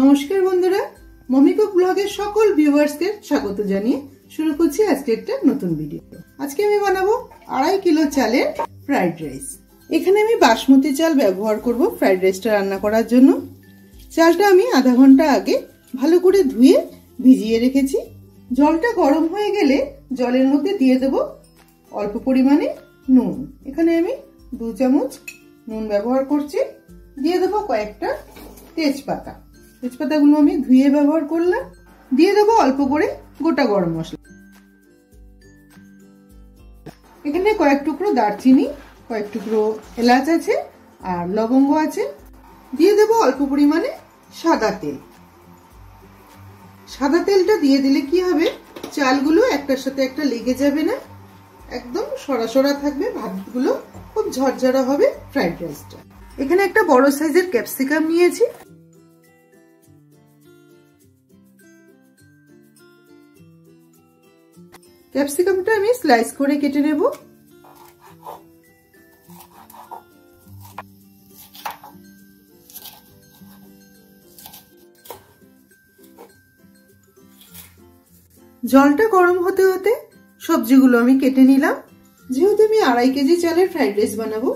নমস্কার বন্ধুরা, mummy cook ব্লগের সকল ভিউয়ার্সকে স্বাগত জানিয়ে শুরু করছি আজকে একটা নতুন ভিডিও। আজকে আমি বানাবো 2.5 কিলো চালের ফ্রাইড রাইস। এখানে আমি বাসমতি চাল ব্যবহার করব ফ্রাইড রাইসটা রান্না করার জন্য। চালটা আমি আধা ঘন্টা আগে ভালো করে ধুয়ে ভিজিয়ে রেখেছি। জলটা গরম হয়ে গেলে জলের মধ্যে দিয়ে দেব অল্প পরিমাণে নুন। এখানে আমি 2 চামচ নুন ব্যবহার করছি। দিয়ে দেবো কয়েকটা তেজপাতা। তেজপাতাগুলো আমি ধুয়ে ব্যবহার করলাম। দিয়ে দেবো অল্প করে গোটা গরম মশলা। এখানে কয়েক টুকরো দারচিনি, কয়েক টুকরো এলাচ আছে আর লবঙ্গ আছে। দিয়ে দেবো অল্প পরিমাণে সাদা তেল। সাদা তেলটা দিয়ে দিলে কি হবে, চালগুলো একটার সাথে একটা লেগে যাবে না, একদম সরাসরা থাকবে, ভাতগুলো খুব ঝরঝরা হবে ফ্রাইড রাইসটা। এখানে একটা বড় সাইজের ক্যাপসিকাম নিয়েছি। ক্যাপসিকামটা আমি স্লাইস করে কেটে নেব। জলটা গরম হতে হতে সবজিগুলো আমি কেটে নিলাম। যেহেতু আমি 2.5 কেজি চালের ফ্রাইড রাইস বানাবো,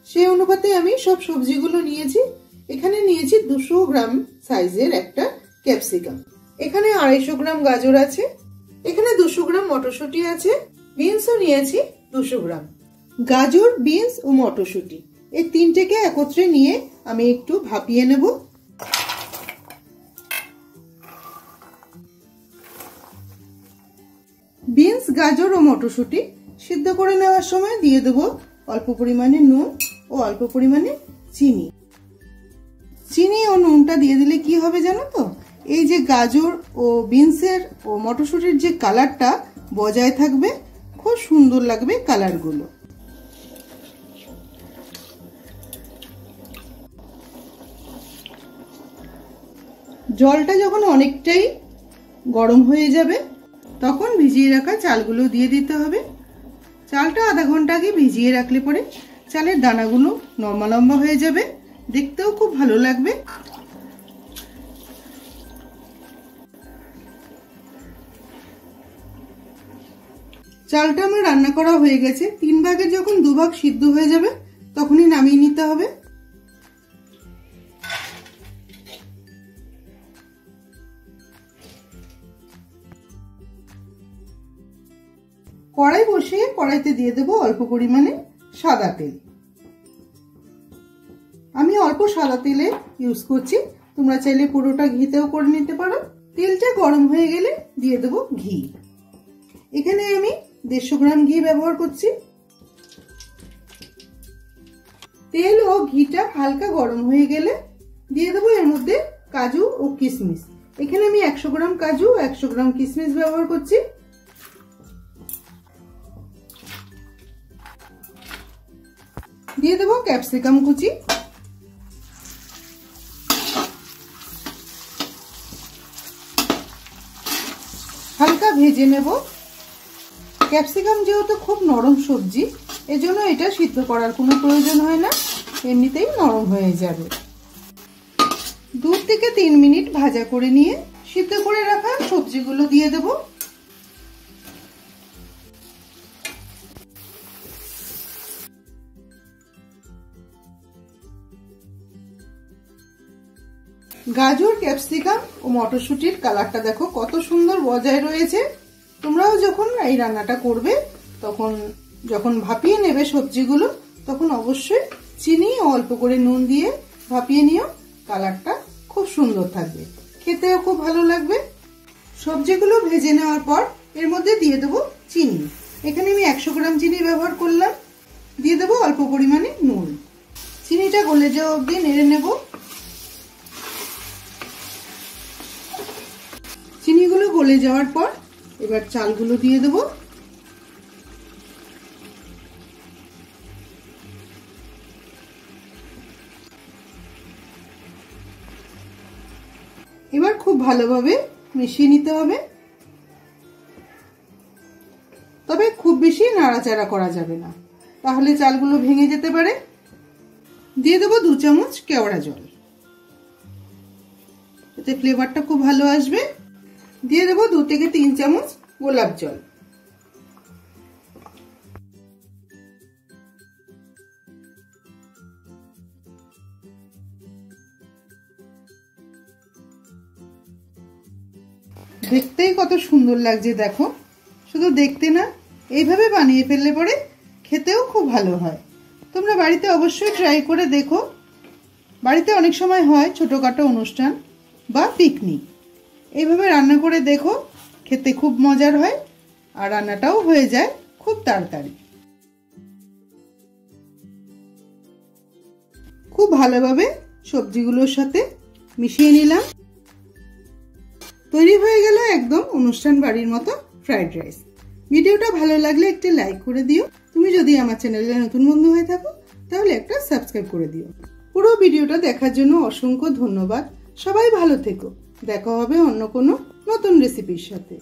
সেই অনুপাতে আমি সব সবজিগুলো নিয়েছি। এখানে নিয়েছি 200 গ্রাম সাইজের একটা ক্যাপসিকাম। এখানে 250 গ্রাম গাজর আছে। এখানে 200 গ্রাম মটরশুঁটি আছে। বিনসও নিয়েছি 200 গ্রাম। গাজর, বিনস ও মটরশুঁটি এই তিনটেকে একত্রে নিয়ে আমি একটু ভাপিয়ে নেব। বিনস, গাজর ও মটরশুঁটি সিদ্ধ করে নেওয়ার সময় দিয়ে দেব অল্প পরিমাণে নুন ও অল্প পরিমাণে চিনি। চিনি ও নুনটা দিয়ে দিলে কি হবে জানো তো, এই যে গাজর ও বিনসের ও মটরশুঁটির যে কালারটা বজায় থাকবে, খুব সুন্দর লাগবে কালারগুলো। জলটা যখন অনেকটাই গরম হয়ে যাবে, তখন ভিজিয়ে রাখা চালগুলো দিয়ে দিতে হবে। চালটা আধা ঘন্টা আগে ভিজিয়ে রাখলে পরে চালের দানাগুলো লম্বা লম্বা হয়ে যাবে, দেখতেও খুব ভালো লাগবে। চালটা আমার রান্না করা হয়ে গেছে। 3 ভাগের যখন 2 ভাগ সিদ্ধ হয়ে যাবে, তখনই নামিয়ে নিতে হবে। কড়াই বসিয়ে কড়াইতে দিয়ে দেবো অল্প পরিমাণে সাদা তেল। আমি অল্প সাদা তেলে ইউজ করছি, তোমরা চাইলে পুরোটা ঘিতেও করে নিতে পারো। তেলটা গরম হয়ে গেলে দিয়ে দেবো ঘি। এখানে আমি 150 গ্রাম ঘি ব্যবহার করছি। তেল ও ঘিটা হালকা গরম হয়ে গেলে দিয়ে দেবো এর মধ্যে কাজু ও কিশমিশ। এখানে আমি 100 গ্রাম কাজু, 100 গ্রাম কিশমিশ ব্যবহার করছি। দিয়ে দেবো ক্যাপসিকাম কুচি। হালকা ভেজে নেব। ক্যাপসিকাম যেহেতু খুব নরম সবজি, এজন্য এটা সিদ্ধ করার কোনো প্রয়োজন হয় না, এমনিতেই নরম হয়ে যাবে। 2 থেকে 3 মিনিট ভাজা করে নিয়ে সিদ্ধ করে রাখা সবজিগুলো দিয়ে দেব। গাজর, ক্যাপসিকাম ও মটরশুঁটির কালারটা দেখো কত সুন্দর বজায় রয়েছে। তোমরাও যখন এই রান্নাটা করবে, তখন যখন ভাপিয়ে নেবে সবজিগুলো, তখন অবশ্যই চিনি ও অল্প করে নুন দিয়ে ভাপিয়ে নিও। কালারটা খুব সুন্দর থাকবে, খেতেও খুব ভালো লাগবে। সবজিগুলো ভেজে নেওয়ার পর এর মধ্যে দিয়ে দেবো চিনি। এখানে আমি 100 গ্রাম চিনি ব্যবহার করলাম। দিয়ে দেবো অল্প পরিমাণে নুন। চিনিটা গলে যাওয়া অবধি নেড়ে নেব। চিনিগুলো গলে যাওয়ার পর এবার চালগুলো দিয়ে দেব। এবার খুব ভালোভাবে মিশিয়ে নিতে হবে, তবে খুব বেশি নাড়াচাড়া করা যাবে না, তাহলে চালগুলো ভেঙে যেতে পারে। দিয়ে দেবো 2 চামচ কেওড়া জল। এতে ফ্লেভারটা খুব ভালো আসবে। দিয়ে দেবো 2 থেকে 3 চামচ গোলাপ জল। দেখতেই কত সুন্দর লাগছে দেখো, শুধু দেখতে না, এইভাবে বানিয়ে ফেললে পরে খেতেও খুব ভালো হয়। তোমরা বাড়িতে অবশ্যই ট্রাই করে দেখো। বাড়িতে অনেক সময় হয় ছোটখাটো অনুষ্ঠান বা পিকনিক, এইভাবে রান্না করে দেখো, খেতে খুব মজার হয় আর রান্নাটাও হয়ে যায় খুব তাড়াতাড়ি। খুব ভালোভাবে সবজিগুলোর সাথে মিশিয়ে নিলাম। তৈরি হয়ে গেল একদম অনুষ্ঠান বাড়ির মতো ফ্রাইড রাইস। ভিডিওটা ভালো লাগলে একটি লাইক করে দিও। তুমি যদি আমার চ্যানেলে নতুন বন্ধু হয়ে থাকো তাহলে একটা সাবস্ক্রাইব করে দিও। পুরো ভিডিওটা দেখার জন্য অসংখ্য ধন্যবাদ। সবাই ভালো থেকো। দেখা হবে অন্য কোনো নতুন রেসিপির সাথে।